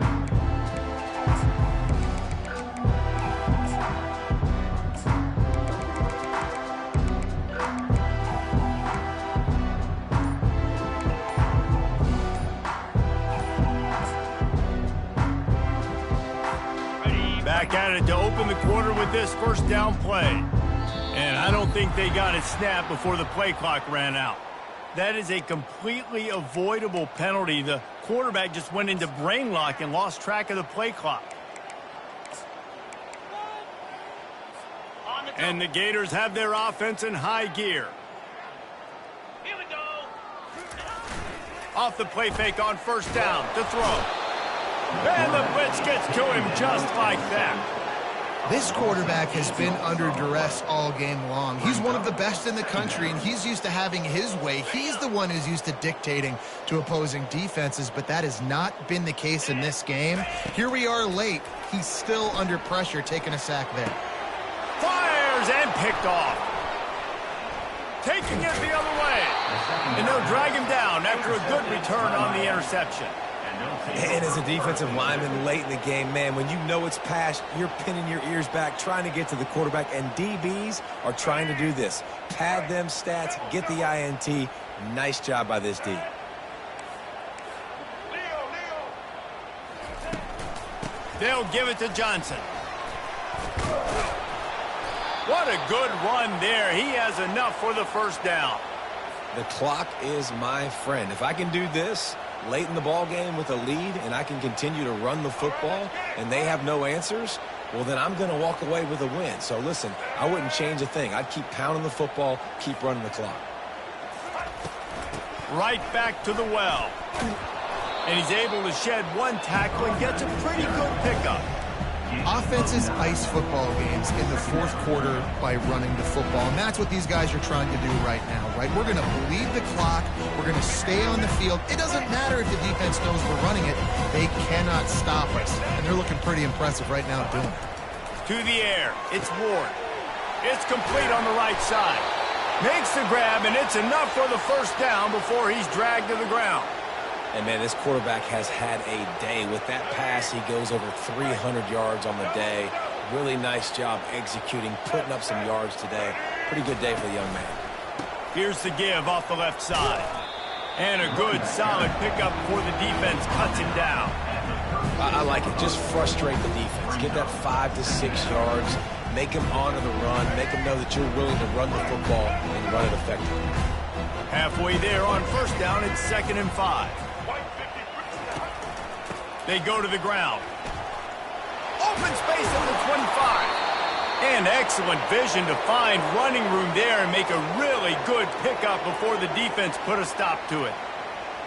Back at it to open the quarter with this first down play. And I don't think they got it snapped before the play clock ran out. That is a completely avoidable penalty. The quarterback just went into brain lock and lost track of the play clock. And the Gators have their offense in high gear. Here we go! Off the play fake on 1st down to throw. And the blitz gets to him just like that. This quarterback has been under duress all game long. He's one of the best in the country, and he's used to having his way. He's the one who's used to dictating to opposing defenses, but that has not been the case in this game. Here we are late. He's still under pressure, taking a sack there. Fires and picked off. Taking it the other way. And they'll drag him down after a good return on the interception. And as a defensive lineman late in the game, man, when you know it's past, you're pinning your ears back, trying to get to the quarterback, and DBs are trying to do this. Pad them stats, get the INT. Nice job by this D. They'll give it to Johnson. What a good run there. He has enough for the first down. The clock is my friend. If I can do this late in the ball game with a lead and I can continue to run the football and they have no answers, well, then I'm going to walk away with a win. So, listen, I wouldn't change a thing. I'd keep pounding the football, keep running the clock. Right back to the well. And he's able to shed one tackle and gets a pretty good pickup. Offenses ice football games in the fourth quarter by running the football, and that's what these guys are trying to do right now, right? We're going to bleed the clock. We're going to stay on the field. It doesn't matter if the defense knows we're running it. They cannot stop us, and they're looking pretty impressive right now doing it. To the air. It's Ward. It's complete on the right side. Makes the grab, and it's enough for the first down before he's dragged to the ground. And, man, this quarterback has had a day. With that pass, he goes over 300 yards on the day. Really nice job executing, putting up some yards today. Pretty good day for the young man. Here's the give off the left side. And a good, solid pickup before the defense cuts him down. I like it. Just frustrate the defense. Get that 5 to 6 yards. Make them honor the run. Make them know that you're willing to run the football and run it effectively. Halfway there on first down, it's 2nd and 5. They go to the ground. Open space at the 25. And excellent vision to find running room there and make a really good pickup before the defense put a stop to it.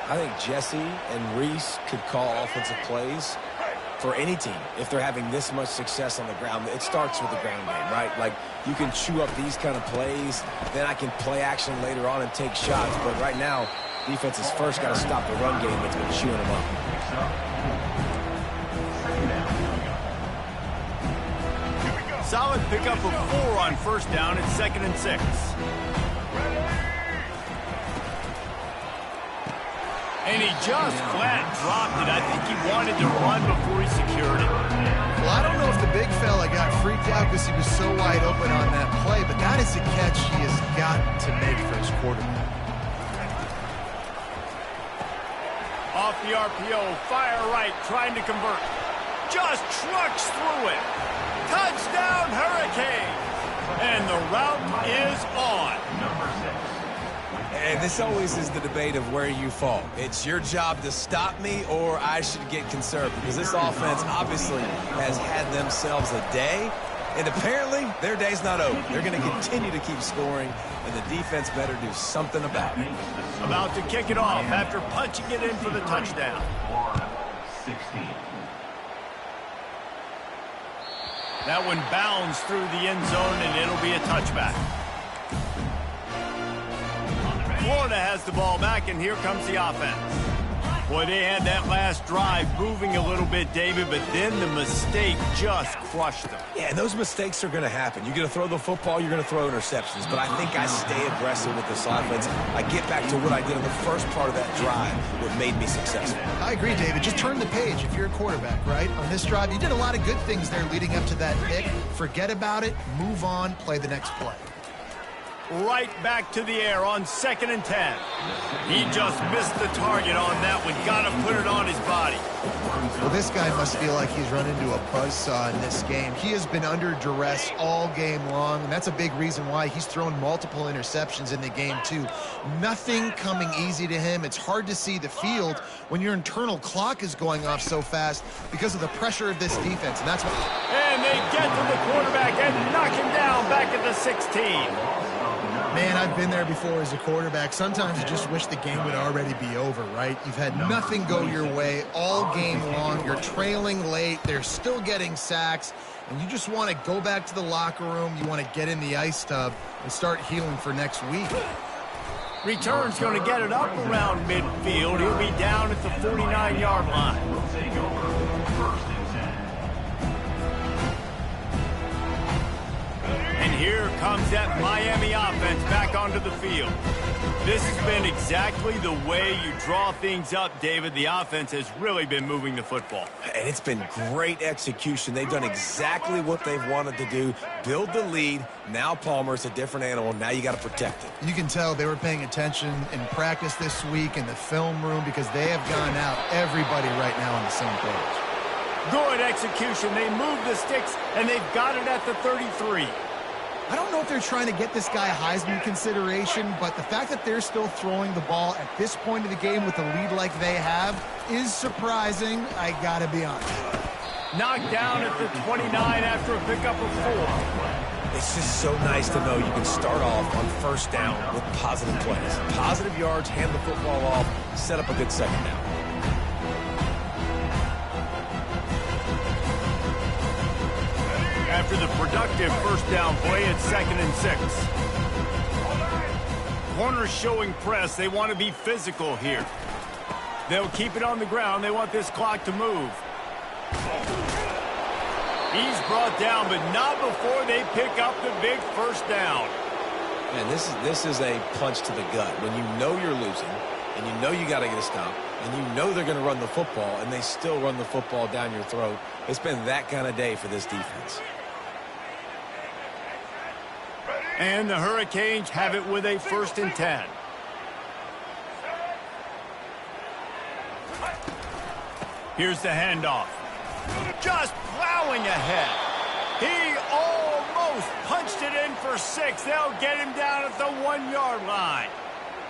I think Jesse and Reese could call offensive plays for any team if they're having this much success on the ground. It starts with the ground game, right? Like, you can chew up these kind of plays, then I can play action later on and take shots. But right now, defense has first got to stop the run game that's been chewing them up. Solid pickup of 4 on first down. It's 2nd and 6. And he just flat dropped it. I think he wanted to run before he secured it. Well, I don't know if the big fella got freaked out because he was so wide open on that play, but that is a catch he has got to make for his quarterback. Off the RPO, fire right, trying to convert. Just trucks through it. Touchdown, Hurricane! And the route is on. Number 6. And this always is the debate of where you fall. It's your job to stop me, or I should get conserved, because this offense obviously has had themselves a day, and apparently their day's not over. They're going to continue to keep scoring, and the defense better do something about it. About to kick it off after punching it in for the touchdown. 16. That one bounds through the end zone, and it'll be a touchback. Florida has the ball back, and here comes the offense. Boy, they had that last drive moving a little bit, David, but then the mistake just crushed them. Yeah, and those mistakes are going to happen. You're going to throw the football, you're going to throw interceptions, but I think I stay aggressive with this offense. I get back to what I did in the first part of that drive that made me successful. I agree, David. Just turn the page if you're a quarterback, right? On this drive, you did a lot of good things there leading up to that pick. Forget about it, move on, play the next play. Right back to the air on 2nd and 10. He just missed the target on that one. Got to put it on his body. Well, this guy must feel like he's run into a buzzsaw in this game. He has been under duress all game long, and that's a big reason why he's thrown multiple interceptions in the game, too. Nothing coming easy to him. It's hard to see the field when your internal clock is going off so fast because of the pressure of this defense, and that's what... And they get to the quarterback and knock him down back at the 16. Man, I've been there before as a quarterback. Sometimes you just wish the game would already be over, right? You've had nothing go your way all game long. You're trailing late. They're still getting sacks. And you just want to go back to the locker room. You want to get in the ice tub and start healing for next week. Return's going to get it up around midfield. He'll be down at the 49-yard line. We'll take over 1st and 10. And here comes that Miami offense back onto the field. This has been exactly the way you draw things up, David. The offense has really been moving the football. And it's been great execution. They've done exactly what they've wanted to do. Build the lead. Now Palmer's a different animal. Now you got to protect it. You can tell they were paying attention in practice this week in the film room because they have gone out everybody right now on the same page. Good execution. They move the sticks, and they've got it at the 33. I don't know if they're trying to get this guy Heisman consideration, but the fact that they're still throwing the ball at this point of the game with a lead like they have is surprising, I gotta be honest. Knocked down at the 29 after a pickup of 4. It's just so nice to know you can start off on 1st down with positive plays. Positive yards, hand the football off, set up a good 2nd down. After the productive 1st down play, it's 2nd and 6. Corners showing press. They want to be physical here. They'll keep it on the ground. They want this clock to move. He's brought down, but not before they pick up the big 1st down. Man, this is a punch to the gut. When you know you're losing, and you know you got to get a stop, and you know they're going to run the football, and they still run the football down your throat. It's been that kind of day for this defense. And the Hurricanes have it with a 1st and 10. Here's the handoff. Just plowing ahead. He almost punched it in for 6. They'll get him down at the 1-yard line.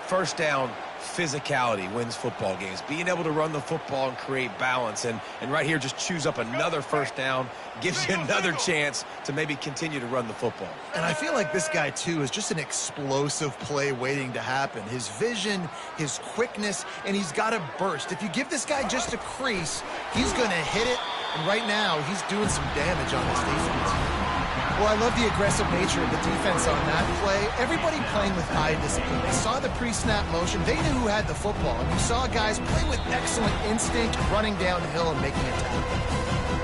1st down, physicality wins football games. Being able to run the football and create balance. And right here, just choose up another 1st down. Gives you another chance to maybe continue to run the football. And I feel like this guy, too, is just an explosive play waiting to happen. His vision, his quickness, and he's got a burst. If you give this guy just a crease, he's going to hit it. And right now, he's doing some damage on this defense. Well, I love the aggressive nature of the defense on that play. Everybody playing with eye discipline. They saw the pre-snap motion. They knew who had the football. And you saw guys play with excellent instinct, running downhill and making a tackle.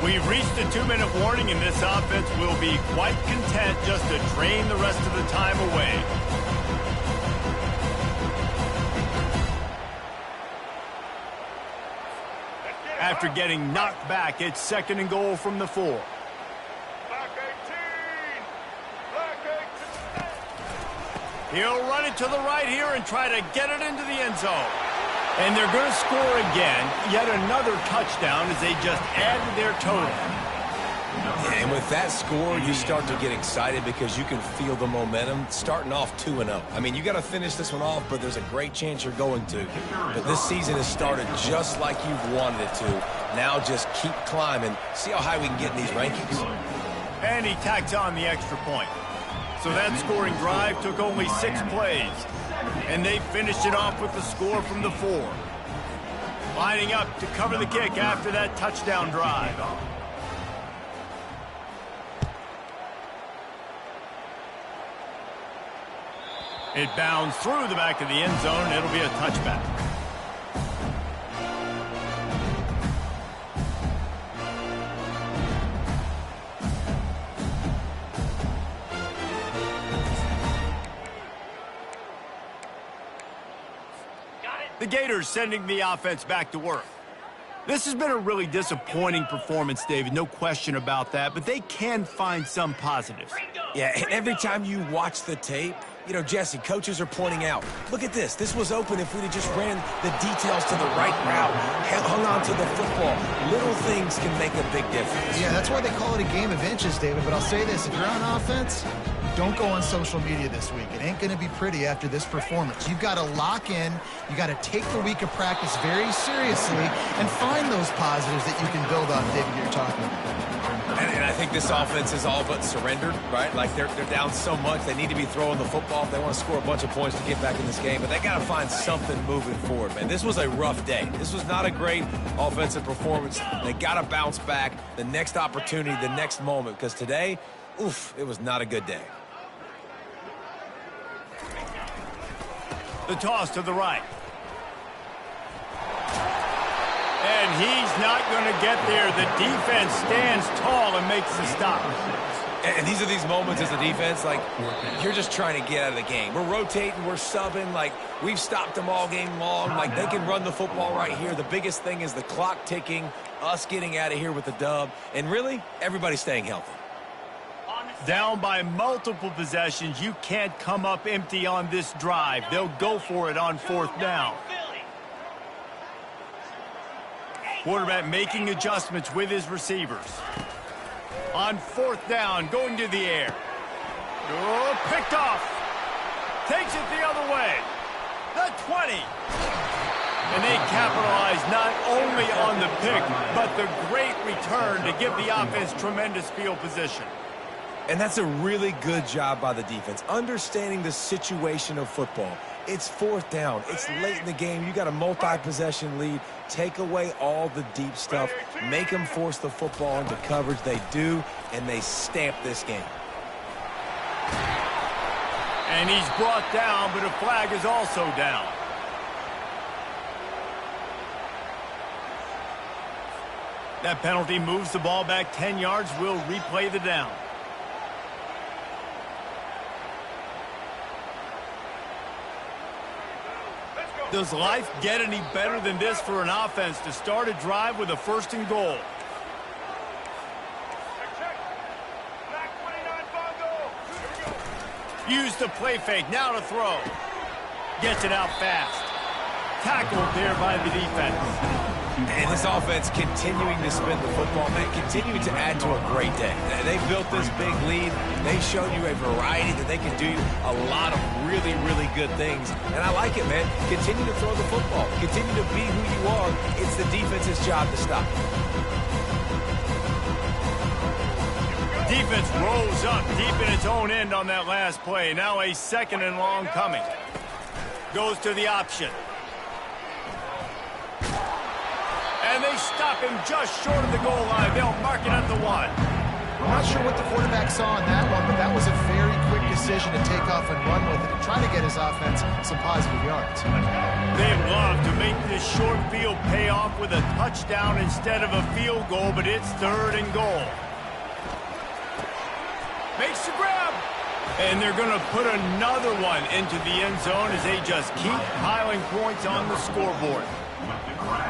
We've reached the 2-minute warning, and this offense will be quite content just to drain the rest of the time away. After getting knocked back, it's 2nd and goal from the 4. He'll run it to the right here and try to get it into the end zone. And they're going to score again, yet another touchdown as they just added their total. And And with that score, you start to get excited because you can feel the momentum starting off 2-0. I mean, you got to finish this one off, but there's a great chance you're going to. But this season has started just like you've wanted it to. Now just keep climbing. See how high we can get in these rankings. And he tacks on the extra point. So that scoring drive took only 6 plays. And they finished it off with the score from the 4. Lining up to cover the kick after that touchdown drive. It bounds through the back of the end zone. It'll be a touchback. The Gators sending the offense back to work. This has been a really disappointing performance, David. No question about that, but they can find some positives. Yeah, and every time you watch the tape, you know, Jesse, coaches are pointing out, look at this. This was open if we'd have just ran the details to the right route, hung on to the football. Little things can make a big difference. Yeah, that's why they call it a game of inches, David. But I'll say this, if you're on offense, don't go on social media this week. It ain't going to be pretty after this performance. You've got to lock in. You got to take the week of practice very seriously and find those positives that you can build on, David, you're talking about. And I think this offense is all but surrendered, right? Like they're down so much. They need to be throwing the football if they want to score a bunch of points to get back in this game. But they got to find something moving forward, man. This was a rough day. This was not a great offensive performance. They got to bounce back the next opportunity, the next moment. Because today, oof, it was not a good day. The toss to the right. And he's not going to get there. The defense stands tall and makes the stop. And these are these moments as a defense, like, you're just trying to get out of the game. We're rotating, we're subbing, like, we've stopped them all game long. Like, they can run the football right here. The biggest thing is the clock ticking, us getting out of here with the dub, and really, everybody staying healthy. Down by multiple possessions, you can't come up empty on this drive. They'll go for it on 4th down. Quarterback making adjustments with his receivers. On 4th down, going to the air. Oh, picked off. Takes it the other way. The 20. And they capitalize not only on the pick, but the great return to give the offense tremendous field position. And that's a really good job by the defense, understanding the situation of football. It's 4th down. It's late in the game. You got a multi-possession lead. Take away all the deep stuff. Make them force the football into coverage. They do, and they stamp this game. And he's brought down, but a flag is also down. That penalty moves the ball back 10 yards. We'll replay the down. Does life get any better than this for an offense to start a drive with a 1st and goal? Use the play fake, now to throw. Gets it out fast. Tackled there by the defense. And this offense continuing to spin the football, man, continuing to add to a great day. They built this big lead. They've shown you a variety that they can do a lot of really, really good things. And I like it, man. Continue to throw the football. Continue to be who you are. It's the defense's job to stop. Defense rolls up deep in its own end on that last play. Now a 2nd and long coming. Goes to the option. And they stop him just short of the goal line. They'll mark it at the 1. I'm not sure what the quarterback saw on that one, but that was a very quick decision to take off and run with it and try to get his offense some positive yards. They'd love to make this short field pay off with a touchdown instead of a field goal, but it's 3rd and goal. Makes the grab. And they're going to put another one into the end zone as they just keep piling points on the scoreboard.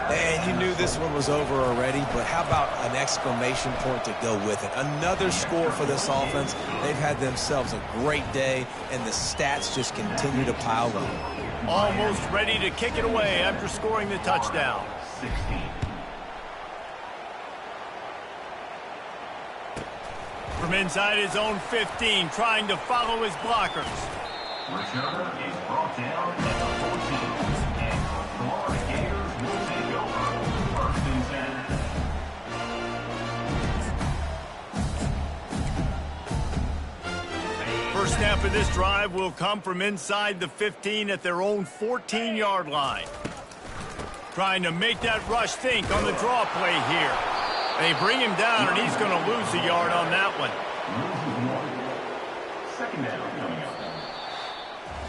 And you knew this one was over already, but how about an exclamation point to go with it? Another score for this offense. They've had themselves a great day, and the stats just continue to pile up. Almost ready to kick it away after scoring the touchdown. 16. from inside his own 15, trying to follow his blockers. Return is brought down at the 14, and the Florida Gators will take over. First and 10. First snap of this drive will come from inside the 15 at their own 14-yard line. Trying to make that rush think on the draw play here. They bring him down, and he's going to lose a yard on that one. Second down coming up.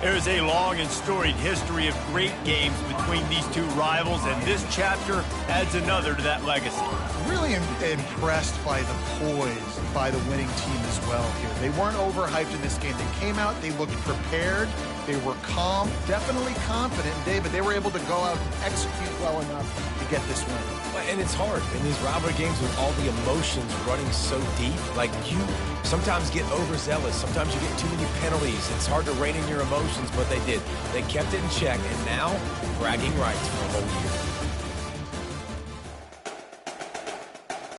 There's a long and storied history of great games between these two rivals, and this chapter adds another to that legacy. Really impressed by the poise by the winning team as well here. They weren't overhyped in this game. They came out, they looked prepared, they were calm, definitely confident, David. They were able to go out and execute well enough to get this win. And it's hard in these rivalry games with all the emotions running so deep. Like, you sometimes get overzealous. Sometimes you get too many penalties. It's hard to rein in your emotions, but they did. They kept it in check, and now bragging rights for a whole year.